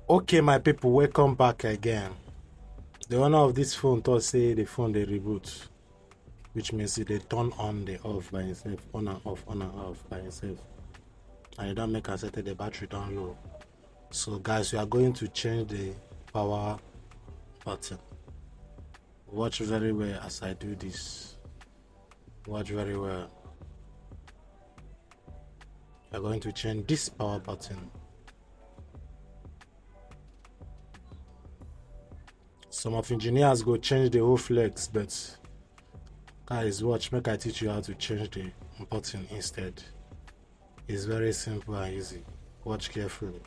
Okay, my people, welcome back again. The owner of this phone thought say the phone they reboot, which means they turn on the off by itself, on and off by itself, and you don't make a set the battery down low. So guys, we are going to change the power button. Watch very well as I do this. Watch very well. We are going to change this power button. Some of engineers go change the whole flex, but guys, watch, make I teach you how to change the button instead. It's very simple and easy. Watch carefully.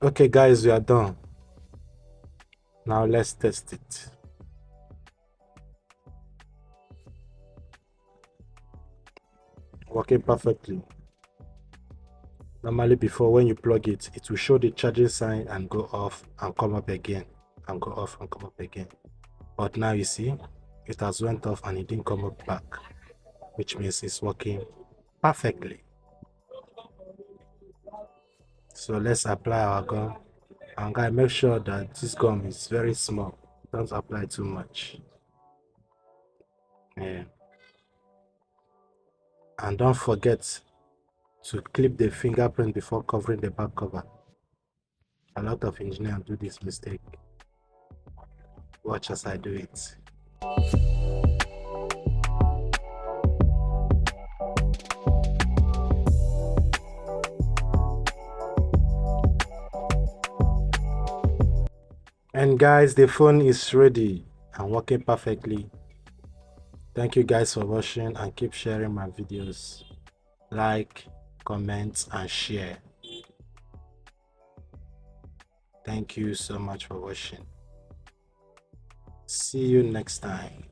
Okay guys, we are done. Now let's test it. Working perfectly. Normally before, when you plug it, it will show the charging sign and go off and come up again, and go off and come up again. But now you see, it has went off and it didn't come up back, which means it's working perfectly. So let's apply our gum. And guys, make sure that this gum is very small. Don't apply too much. Yeah. And don't forget to clip the fingerprint before covering the back cover. A lot of engineers do this mistake. Watch as I do it. And guys, the phone is ready and working perfectly. Thank you guys for watching, and keep sharing my videos. Like, comment and share. Thank you so much for watching. See you next time.